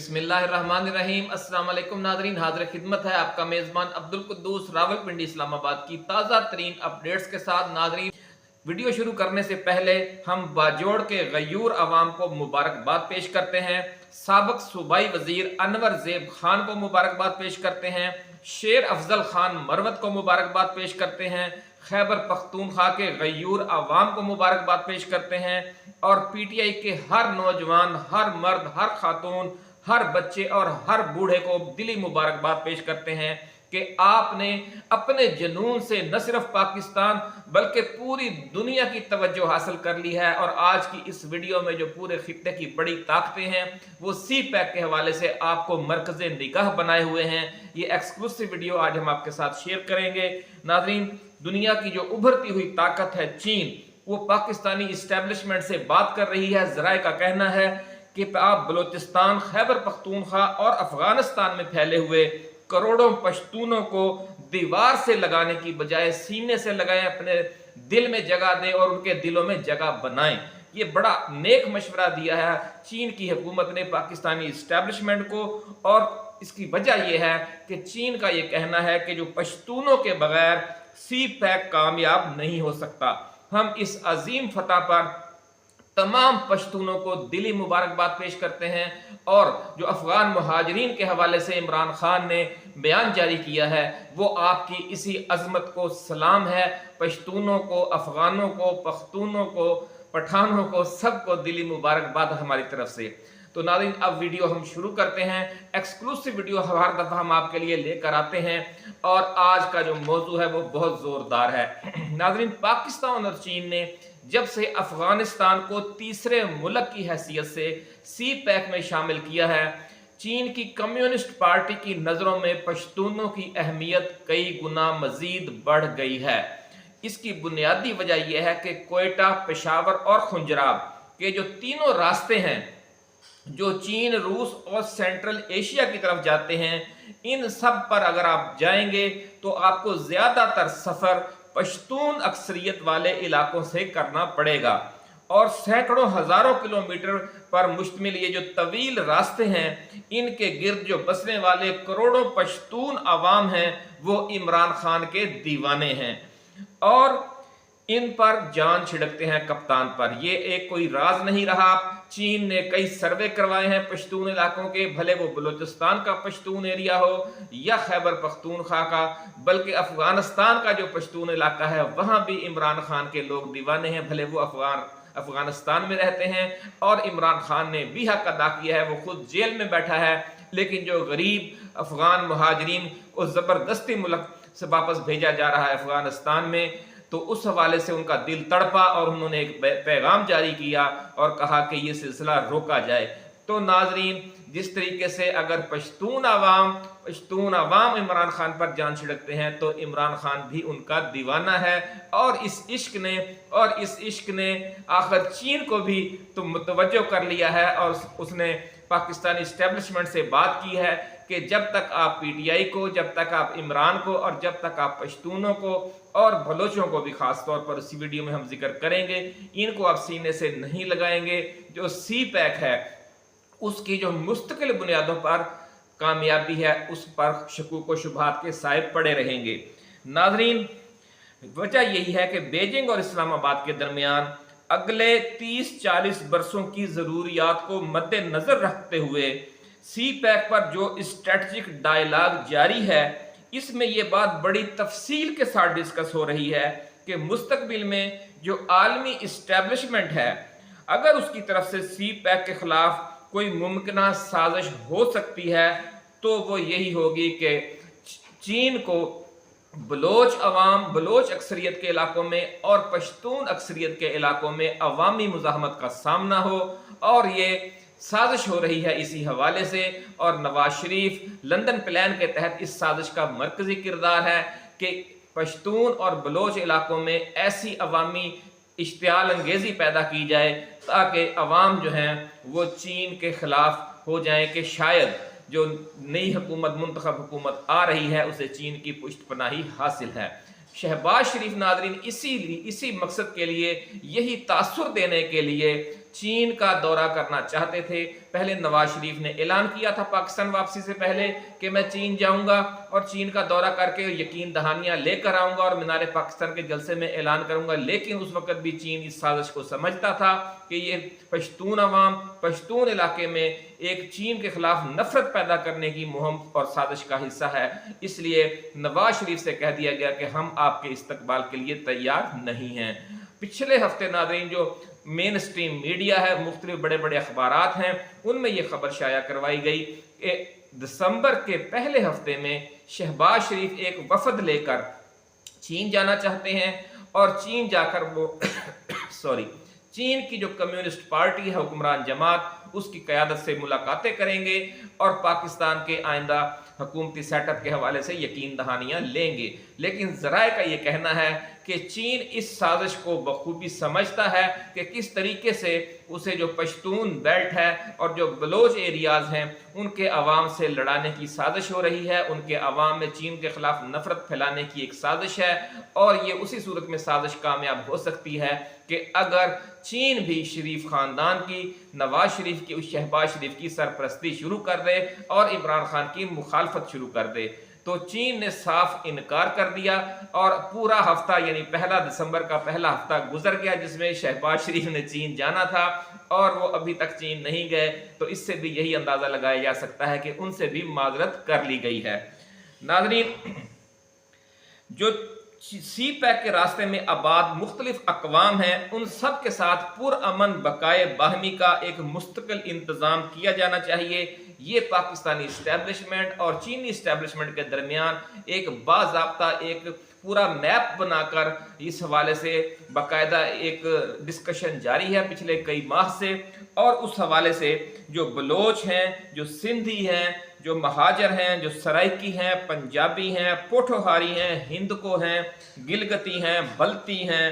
बिस्मिल्लाहिर्रहमानिर्रहीम। अस्सलाम वालेकुम नाज़रीन, हाज़िर खिदमत है आपका मेज़बान अब्दुल कुद्दूस रावलपिंडी इस्लामाबाद की ताज़ा तरीन अपडेट्स के साथ। नाज़रीन, वीडियो शुरू करने से पहले हम बाजोड़ के गयूर अवाम को मुबारकबाद पेश करते हैं। साबिक सूबाई वजीर अनवर ज़ेब खान को मुबारकबाद पेश करते हैं। शेर अफजल खान मरवत को मुबारकबाद पेश करते हैं। खैबर पख्तूनख्वा के गयूर अवाम को मुबारकबाद पेश करते हैं। और पीटीआई के हर नौजवान, हर मर्द, हर खातून, हर बच्चे और हर बूढ़े को दिली मुबारकबाद पेश करते हैं कि आपने अपने जुनून से न सिर्फ पाकिस्तान बल्कि पूरी दुनिया की तवज्जो हासिल कर ली है। और आज की इस वीडियो में जो पूरे खित्ते की बड़ी ताकतें हैं वो सी पैक के हवाले से आपको मरकज़े निगाह बनाए हुए हैं। ये एक्सक्लूसिव वीडियो आज हम आपके साथ शेयर करेंगे। नाज़रीन, दुनिया की जो उभरती हुई ताकत है चीन, वो पाकिस्तानी इस्टेब्लिशमेंट से बात कर रही है। ज़राए का कहना है कि आप बलूचिस्तान, खैबर पख्तूनख्वा और अफगानिस्तान में फैले हुए करोड़ों पश्तूनों को दीवार से लगाने की बजाय सीने से लगाएं, अपने दिल में जगह दें और उनके दिलों में जगह बनाएं। ये बड़ा नेक मशवरा दिया है चीन की हुकूमत ने पाकिस्तानी इस्टेब्लिशमेंट को। और इसकी वजह यह है कि चीन का ये कहना है कि जो पश्तूनों के बगैर सी पैक कामयाब नहीं हो सकता। हम इस अजीम फतह पर तमाम पश्तूनों को दिली मुबारकबाद पेश करते हैं। और जो अफगान मुहाजिरीन के हवाले से इमरान खान ने बयान जारी किया है वो आपकी इसी अजमत को सलाम है। पश्तूनों को, अफगानों को, पख्तूनों को, पठानों को, सबको दिली मुबारकबाद हमारी तरफ से। तो नाज़रीन, अब वीडियो हम शुरू करते हैं। एक्सक्लूसिव वीडियो हर दफ़ा हम आपके लिए लेकर आते हैं और आज का जो मौजू है वो बहुत ज़ोरदार है। नाज़रीन, पाकिस्तान और चीन ने जब से अफगानिस्तान को तीसरे मुल्क की हैसियत से सी पैक में शामिल किया है, चीन की कम्युनिस्ट पार्टी की नज़रों में पश्तूनों की अहमियत कई गुना मज़ीद बढ़ गई है। इसकी बुनियादी वजह यह है कि कोयटा, पेशावर और खुंजराब के जो तीनों रास्ते हैं जो चीन, रूस और सेंट्रल एशिया की तरफ जाते हैं, इन सब पर अगर आप जाएंगे तो आपको ज़्यादातर सफ़र पश्तून अक्सरियत वाले इलाकों से करना पड़ेगा। और सैकड़ों हज़ारों किलोमीटर पर मुश्तमिल ये जो तवील रास्ते हैं, इनके गिर्द जो बसने वाले करोड़ों पश्तून अवाम हैं वो इमरान खान के दीवाने हैं और इन पर जान छिड़कते हैं कप्तान पर। ये एक कोई राज नहीं रहा। चीन ने कई सर्वे करवाए हैं पश्तून इलाकों के, भले वो बलूचिस्तान का पश्तून एरिया हो या खैबर पख्तूनख्वा का, बल्कि अफगानिस्तान का जो पश्तून इलाका है वहाँ भी इमरान खान के लोग दीवाने हैं, भले वो अफगानिस्तान में रहते हैं। और इमरान खान ने भी हक अदा किया है, वो खुद जेल में बैठा है, लेकिन जो गरीब अफगान मुहाजिरीन को ज़बरदस्ती मुल्क से वापस भेजा जा रहा है अफगानिस्तान में, तो उस हवाले से उनका दिल तड़पा और उन्होंने एक पैगाम जारी किया और कहा कि ये सिलसिला रोका जाए। तो नाजरीन, जिस तरीके से अगर पश्तून अवाम इमरान खान पर जान छिड़कते हैं तो इमरान खान भी उनका दीवाना है। और इस इश्क ने आखिर चीन को भी तो मुतवज्जो कर लिया है और उसने पाकिस्तानी इस्टेब्लिशमेंट से बात की है कि जब तक आप पीटीआई को, जब तक आप इमरान को और जब तक आप पश्तूनों को और बलोचों को भी खास तौर पर इसी वीडियो में हम जिक्र करेंगे, इनको आप सीने से नहीं लगाएंगे, जो सी पैक है उसकी जो मुस्तकिल बुनियादों पर कामयाबी है उस पर शकूक व शुबहात के साए पड़े रहेंगे। नाजरीन, वजह यही है कि बीजिंग और इस्लामाबाद के दरमियान अगले 30-40 बरसों की ज़रूरियात को मद्देनज़र रखते हुए सी पैक पर जो स्ट्रेटजिक डायलॉग जारी है, इसमें यह बात बड़ी तफसील के साथ डिस्कस हो रही है कि मुस्तकबिल में जो आलमी इस्टेब्लिशमेंट है, अगर उसकी तरफ से सी पैक के खिलाफ कोई मुमकिन साजिश हो सकती है तो वो यही होगी कि चीन को बलोच अक्सरियत के इलाकों में और पश्तून अक्सरियत के इलाकों में अवामी मुज़ाहमत का सामना हो। और ये साजिश हो रही है इसी हवाले से। और नवाज शरीफ लंदन प्लान के तहत इस साजिश का मरकजी किरदार है कि पश्तून और बलोच इलाकों में ऐसी अवामी इश्तियाल अंगेजी पैदा की जाए ताकि अवाम जो हैं वो चीन के खिलाफ हो जाएं कि शायद जो नई हुकूमत, मुंतखब हुकूमत आ रही है, उसे चीन की पुष्टपनाही हासिल है। शहबाज शरीफ नाजरीन इसी मकसद के लिए, यही तासुर देने के लिए चीन का दौरा करना चाहते थे। पहले नवाज शरीफ ने ऐलान किया था पाकिस्तान वापसी से पहले कि मैं चीन जाऊंगा और चीन का दौरा करके यकीन दहानियां लेकर आऊंगा और मीनार पाकिस्तान के जलसे में ऐलान करूंगा, लेकिन उस वक्त भी चीन इस साजिश को समझता था कि ये पश्तून अवाम, पश्तून इलाके में एक चीन के खिलाफ नफरत पैदा करने की मुहिम और साजिश का हिस्सा है। इसलिए नवाज शरीफ से कह दिया गया कि हम आपके इस्तकबाल के लिए तैयार नहीं हैं। पिछले हफ्ते नाज़रीन जो मेन स्ट्रीम मीडिया है, मुख्तलिफ बड़े बड़े अखबारात हैं, उनमें यह खबर शाया करवाई गई कि दिसंबर के पहले हफ्ते में शहबाज शरीफ एक वफद लेकर चीन जाना चाहते हैं और चीन जाकर वो चीन की जो कम्युनिस्ट पार्टी है, हुक्मरान जमात, उसकी क़यादत से मुलाकातें करेंगे और पाकिस्तान के आइंदा हुकूमती सेटअप के हवाले से यकीन दहानियां लेंगे। लेकिन ज़राए का ये कहना है कि चीन इस साजिश को बखूबी समझता है कि किस तरीके से उसे जो पश्तून बेल्ट है और जो बलोच एरियाज़ हैं उनके अवाम से लड़ाने की साजिश हो रही है, उनके अवाम में चीन के खिलाफ नफरत फैलाने की एक साजिश है। और ये उसी सूरत में साजिश कामयाब हो सकती है कि अगर चीन भी शरीफ ख़ानदान की, नवाज शरीफ की, उस शहबाज शरीफ की सरपरस्ती शुरू कर दे और इमरान खान की मुखालफत शुरू कर दे। तो चीन ने साफ इनकार कर दिया और पूरा हफ्ता यानी 1 दिसंबर का पहला हफ्ता गुजर गया जिसमें शहबाज शरीफ ने चीन जाना था और वो अभी तक चीन नहीं गए। तो इससे भी यही अंदाज़ा लगाया जा सकता है कि उनसे भी माजरत कर ली गई है। नाज़रीन, जो सी पैक के रास्ते में आबाद मुख्तलिफ अक़वाम हैं, उन सब के साथ पुरअमन बकाए बाहमी का एक मुस्तकिल इंतज़ाम किया जाना चाहिए। ये पाकिस्तानी इस्टेब्लिशमेंट और चीनी इस्टेब्लिशमेंट के दरमियान एक बाज़ाब्ता एक पूरा मैप बनाकर इस हवाले से बाकायदा एक डिस्कशन जारी है पिछले कई माह से। और उस हवाले से जो बलोच हैं, जो सिंधी हैं, जो महाजर हैं, जो सराइकी हैं, पंजाबी हैं, पोठोहारी हैं, हिंदको हैं, गिलगती हैं, बल्ती हैं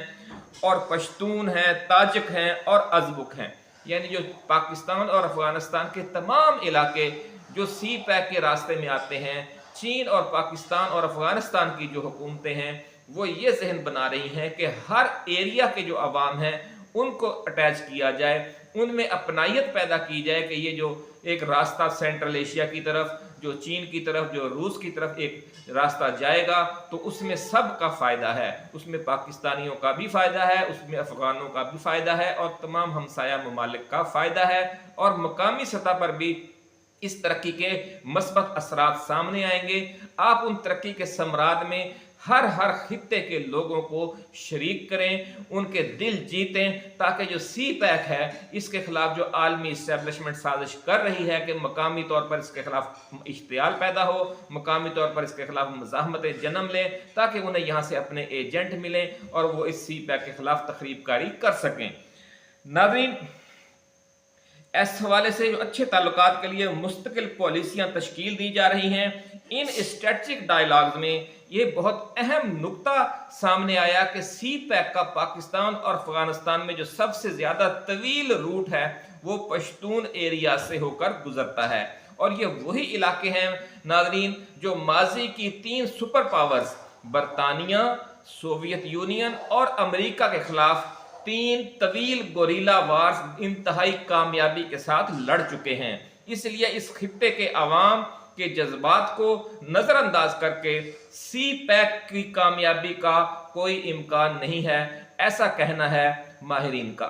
और पश्तून हैं, ताजिक हैं और अज़बुक हैं, यानी जो पाकिस्तान और अफ़गानिस्तान के तमाम इलाके जो सी पैक के रास्ते में आते हैं, चीन और पाकिस्तान और अफ़गानिस्तान की जो हुकूमतें हैं वो ये जहन बना रही हैं कि हर एरिया के जो अवाम हैं उनको अटैच किया जाए, उनमें अपनायत पैदा की जाए कि ये जो एक रास्ता सेंट्रल एशिया की तरफ, जो चीन की तरफ, जो रूस की तरफ एक रास्ता जाएगा तो उसमें सब का फ़ायदा है, उसमें पाकिस्तानियों का भी फ़ायदा है, उसमें अफ़गानों का भी फ़ायदा है और तमाम हमसाया ममालिक का फ़ायदा है। और मकामी सतह पर भी इस तरक्की के मस्बत असरात सामने आएंगे। आप उन तरक्की के समराद में हर खित्ते के लोगों को शरीक करें, उनके दिल जीतें, ताकि जो सी पैक है इसके खिलाफ जो आलमी इस्टेब्लिशमेंट साजिश कर रही है कि मकामी तौर पर इसके खिलाफ इश्तियाल पैदा हो, मकामी तौर पर इसके खिलाफ मज़ाहमतें जन्म लें ताकि उन्हें यहाँ से अपने एजेंट मिलें और वो इस सी पैक के खिलाफ तखरीबकारी कर सकें। नाज़रीन, इस हवाले से जो अच्छे ताल्लुकात के लिए मुस्तकिल पॉलिसियाँ तश्कील दी जा रही हैं। इन स्ट्रेटजिक डायलॉग्स में ये बहुत अहम नुक्ता सामने आया कि सी पैक का पाकिस्तान और अफगानिस्तान में जो सबसे ज़्यादा तवील रूट है वो पश्तून एरिया से होकर गुजरता है। और ये वही इलाके हैं नाज़रीन जो माजी की 3 सुपर पावर्स बरतानिया, सोवियत यूनियन और अमेरिका के खिलाफ 3 तवील गोरीला वार्स इंतहाई कामयाबी के साथ लड़ चुके हैं। इसलिए इस खित्ते के अवाम के जज्बात को नज़रअंदाज करके सी पैक की कामयाबी का कोई इम्कान नहीं है, ऐसा कहना है माहिरीन का।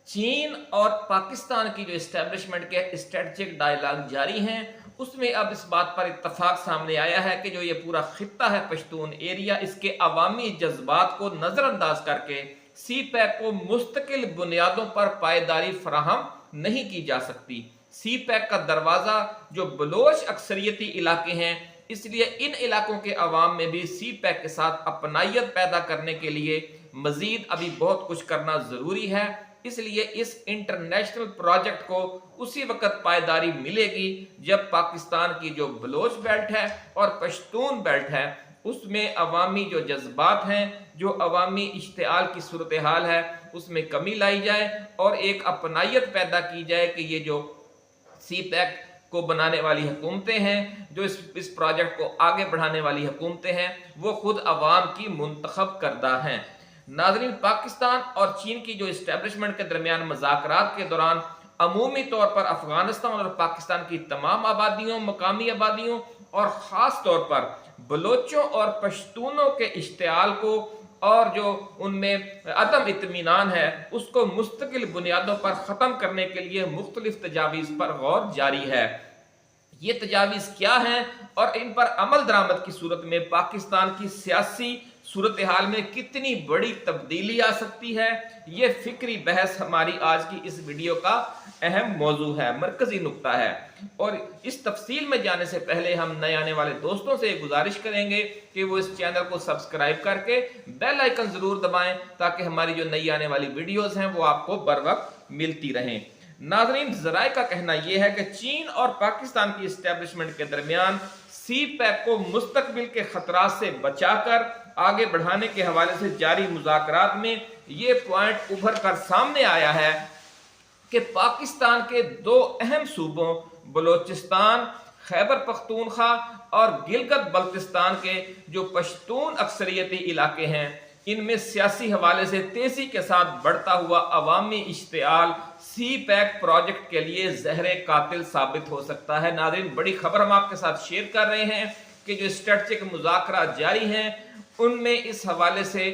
चीन और पाकिस्तान की जो इस्टेब्लिशमेंट के स्ट्रेटजिक डायलॉग जारी हैं उसमें अब इस बात पर इत्तफाक सामने आया है कि जो ये पूरा खित्ता है पश्तून एरिया, इसके अवामी जज्बात को नज़रअंदाज करके सी पैक को मुस्तकिल बुनियादों पर पायदारी फराहम नहीं की जा सकती। सी पैक का दरवाज़ा जो बलोच अक्सरियती इलाके हैं, इसलिए इन इलाकों के अवाम में भी सी पैक के साथ अपनायत पैदा करने के लिए मज़ीद अभी बहुत कुछ करना ज़रूरी है। इसलिए इस इंटरनेशनल प्रोजेक्ट को उसी वक्त पायदारी मिलेगी जब पाकिस्तान की जो बलोच बेल्ट है और पश्तून बेल्ट है उसमें अवामी जो जज्बात हैं, जो अवामी इश्तिआल की सूरत हाल है उसमें कमी लाई जाए और एक अपनायत पैदा की जाए कि ये जो सी पैक को बनाने वाली हुकूमतें हैं, जो इस प्रोजेक्ट को आगे बढ़ाने वाली हुकूमतें हैं, वो खुद अवाम की मुंतखब करदा हैं। नाज़रीन, पाकिस्तान और चीन की जो इस्टेब्लिशमेंट के दरमियान मुज़ाकरात के दौरान अमूमी तौर पर अफगानिस्तान और पाकिस्तान की तमाम आबादियों, मकामी आबादियों और ख़ास तौर पर बलोचों और पश्तूनों के इश्तियाल को और जो उनमें अदम इत्मीनान है उसको मुस्तकिल बुनियादों पर ख़त्म करने के लिए मुख्तलिफ तजावीज़ पर गौर जारी है। ये तजावीज़ क्या हैं और इन पर अमल दरामद की सूरत में पाकिस्तान की सियासी सूरत हाल में कितनी बड़ी तब्दीली आ सकती है, ये फिक्री बहस हमारी आज की इस वीडियो का अहम मौजू है, मरकजी नुक्ता है। और इस तफसील में जाने से पहले हम नए आने वाले दोस्तों से गुजारिश करेंगे कि वो इस चैनल को सब्सक्राइब करके बेल आइकन जरूर दबाएं ताकि हमारी जो नई आने वाली वीडियोस हैं वो आपको बर वक्त मिलती रहें। नाज़रीन, ज़राए का कहना यह है कि चीन और पाकिस्तान की इस्टेब्लिशमेंट के दरमियान सी पैक को मुस्तकबिल के खतरात से बचाकर आगे बढ़ाने के हवाले से जारी मुज़ाकरात में ये पॉइंट उभर कर सामने आया है कि पाकिस्तान के दो अहम सूबों बलोचिस्तान, खैबर पख्तूनख्वा और गिलगित बल्तिस्तान के जो पश्तून अक्सरियती इलाके हैं, इनमें सियासी हवाले से तेजी के साथ बढ़ता हुआ अवामी इश्तियाल सी पैक प्रोजेक्ट के लिए जहरे कातिल साबित हो सकता है। नाज़रीन, बड़ी खबर हम आपके साथ शेयर कर रहे हैं कि जो स्ट्रेटजिक मुज़ाकरा जारी हैं उनमें इस हवाले से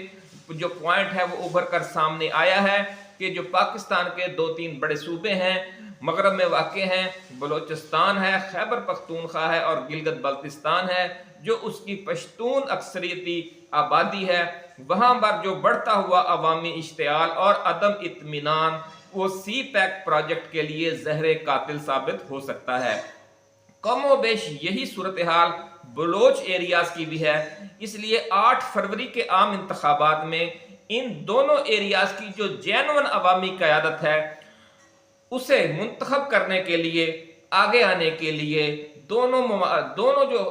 जो पॉइंट है वो उभर कर सामने आया है कि जो पाकिस्तान के दो तीन बड़े सूबे हैं, मगरब में वाक़े हैं, बलोचिस्तान है, खैबर पख्तूनख्वा है और गिलगित बल्तिस्तान है, जो उसकी पश्तून अक्सरियती आबादी है, वहाँ पर जो बढ़ता हुआ अवामी इश्तियाल और अदम इत्मीनान वो सी पैक प्रोजेक्ट के लिए जहरे कातिल साबित हो सकता है। कमो बेश यही सूरत हाल बलोच एरियाज की भी है। इसलिए 8 फरवरी के आम इंतखाबात में इन दोनों एरियाज की जो जेन्युइन अवामी क़यादत है उसे मुंतखब करने के लिए, आगे आने के लिए दोनों जो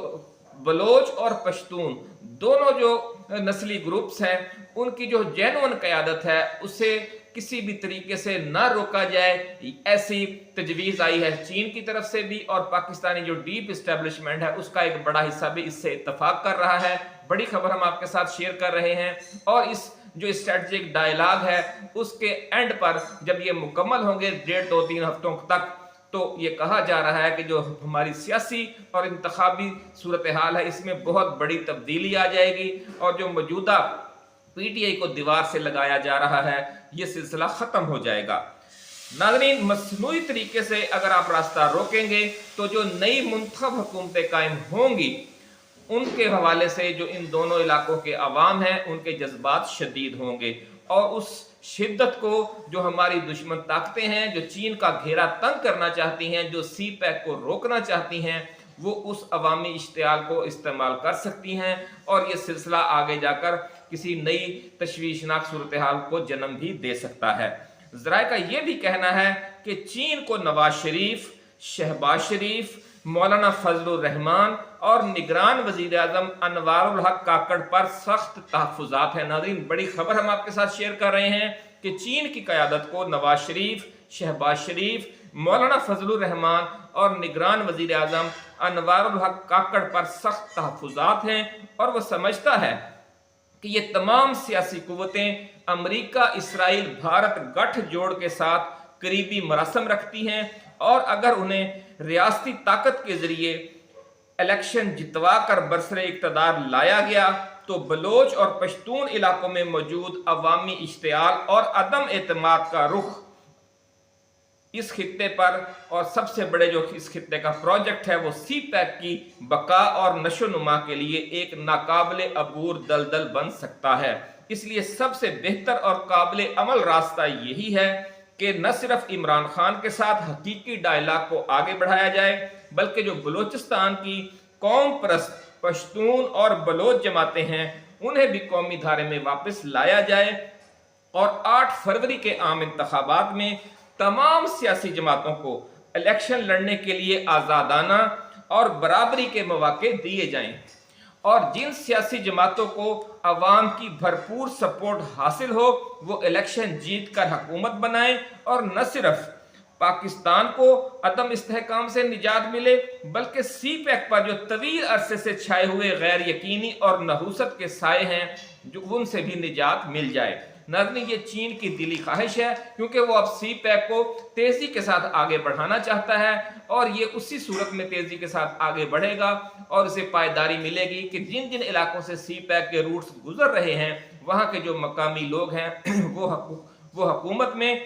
बलोच और पश्तून दोनों जो नस्ली ग्रुप्स हैं उनकी जो जेन्युइन क़यादत है उसे किसी भी तरीके से ना रोका जाए, ऐसी तजवीज़ आई है चीन की तरफ से भी और पाकिस्तानी जो डीप इस्टेब्लिशमेंट है उसका एक बड़ा हिस्सा भी इससे इत्तफाक कर रहा है। बड़ी खबर हम आपके साथ शेयर कर रहे हैं और इस जो स्ट्रेटजिक डायलॉग है उसके एंड पर जब ये मुकम्मल होंगे 1.5-2-3 हफ्तों तक, तो ये कहा जा रहा है कि जो हमारी सियासी और इंतखाबी सूरत हाल है इसमें बहुत बड़ी तब्दीली आ जाएगी और जो मौजूदा पीटीआई को दीवार से लगाया जा रहा है ये सिलसिला खत्म हो जाएगा। नाज़रीन, मसनूई तरीके से अगर आप रास्ता रोकेंगे तो जो नई मुंतखब हुकूमतें कायम होंगी उनके हवाले से जो इन दोनों इलाकों के अवाम हैं उनके जज्बात शदीद होंगे और उस शिद्दत को जो हमारी दुश्मन ताकतें हैं जो चीन का घेरा तंग करना चाहती हैं, जो सी पैक को रोकना चाहती हैं, वो उस अवामी इश्तियाल को इस्तेमाल कर सकती हैं और ये सिलसिला आगे जाकर किसी नई तशवीशनाक सूरत हाल को जन्म भी दे सकता है। ज़राए का ये भी कहना है कि चीन को नवाज शरीफ, शहबाज शरीफ, मौलाना फजलुर रहमान और निगरान वजीर आज़म अनवारुल हक काकड़ पर सख्त तहफ़्फ़ुज़ात है। नाज़रीन, बड़ी खबर हम आपके साथ शेयर कर रहे हैं कि चीन की क़यादत को नवाज शरीफ, शहबाज शरीफ, मौलाना फजलुर रहमान और निगरान वजीर आज़म अनवारुल हक काकड़ पर सख्त तहफ़्फ़ुज़ात हैं और वह समझता है कि ये तमाम सियासी कुव्वतें अमरीका, इसराइल, भारत गठजोड़ के साथ करीबी मरासम रखती हैं और अगर उन्हें रियासती ताकत के जरिए इलेक्शन जितवा कर बरसरे इक़्तिदार लाया गया तो बलोच और पश्तून इलाकों में मौजूद अवामी इश्तियाल और अदम एतमाद का रुख इस खित्ते पर और सबसे बड़े जो इस खित्ते का प्रोजेक्ट है वो सी पैक की बका और नशोनुमा के लिए एक नाकाबिले अबूर दलदल बन सकता है। इसलिए सबसे बेहतर और काबिले अमल रास्ता यही है कि न सिर्फ इमरान खान के साथ हकीकी डायलॉग को आगे बढ़ाया जाए बल्कि जो बलोचिस्तान की कौम परस्त पश्तून और बलोच जमातें हैं उन्हें भी कौमी धारे में वापस लाया जाए और 8 फरवरी के आम इंतखाबात में तमाम सियासी जमातों को इलेक्शन लड़ने के लिए आज़ादाना और बराबरी के मौके दिए जाएं और जिन सियासी जमातों को अवाम की भरपूर सपोर्ट हासिल हो वो इलेक्शन जीत कर हुकूमत बनाएं और न सिर्फ पाकिस्तान को अदम इस्तेहकाम से निजात मिले, बल्कि सी पैक पर जो तवील अरसे से छाए हुए गैर यकीनी और नहूसत के साए हैं जो उनसे भी निजात मिल जाए। नाज़रीन, ये चीन की दिली ख्वाहिश है, क्योंकि वो अब सी पैक को तेज़ी के साथ आगे बढ़ाना चाहता है और ये उसी सूरत में तेज़ी के साथ आगे बढ़ेगा और उसे पायदारी मिलेगी कि जिन जिन इलाकों से सी पैक के रूट्स गुजर रहे हैं वहाँ के जो मकामी लोग हैं वो हुकूमत में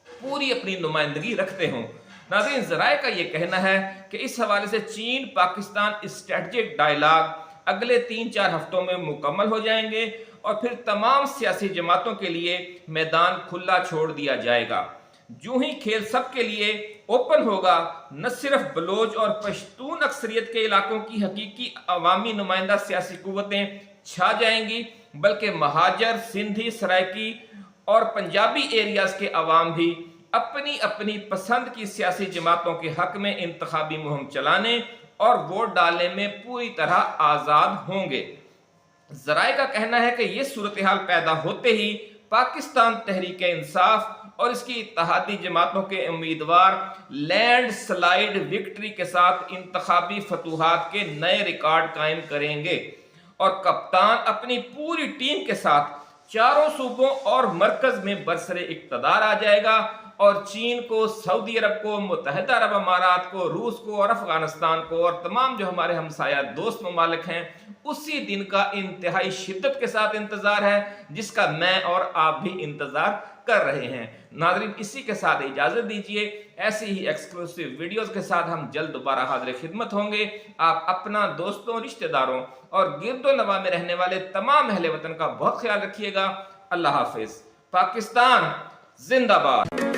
पूरी अपनी नुमाइंदगी रखते हों। नाज़रीन, ज़राए का ये कहना है कि इस हवाले से चीन पाकिस्तान स्ट्रेटजिक डायलॉग अगले 3-4 हफ्तों में मुकम्मल हो जाएंगे और फिर तमाम सियासी जमातों के लिए मैदान खुला छोड़ दिया जाएगा। जो ही खेल सबके लिए ओपन होगा, न सिर्फ बलोच और पश्तून अक्सरियत के इलाकों की हकीकी अवामी नुमाइंदा सियासी कुव्वतें छा जाएंगी, बल्कि महाजर, सिंधी, सराइकी और पंजाबी एरियाज के अवाम भी अपनी अपनी पसंद की सियासी जमातों के हक में इंतखाबी मुहिम चलाने और वोट डालने में पूरी तरह आज़ाद होंगे। ज़राए का कहना है कि ये सूरत हाल पैदा होते ही पाकिस्तान तहरीक इंसाफ और इसकी इत्तेहादी जमातों के उम्मीदवार लैंड स्लाइड विक्ट्री के साथ इंतखाबी फतूहात के नए रिकॉर्ड कायम करेंगे और कप्तान अपनी पूरी टीम के साथ चारों सूबों और मरकज में बरसरे इक्तदार आ जाएगा और चीन को, सऊदी अरब को, मुत्तहिदा अरब अमारात को, रूस को और अफगानिस्तान को और तमाम जो हमारे हमसाया दोस्त ममालिक हैं उसी दिन का इंतहाई शिद्दत के साथ इंतजार है, जिसका मैं और आप भी इंतजार कर रहे हैं। नाज़रीन, इसी के साथ इजाजत दीजिए। ऐसी ही एक्सक्लूसिव वीडियोस के साथ हम जल्द दोबारा हाजिर खिदमत होंगे। आप अपना, दोस्तों, रिश्तेदारों और गिरदो नवा में रहने वाले तमाम अहले वतन का बहुत ख्याल रखिएगा। अल्लाह हाफिज। पाकिस्तान जिंदाबाद।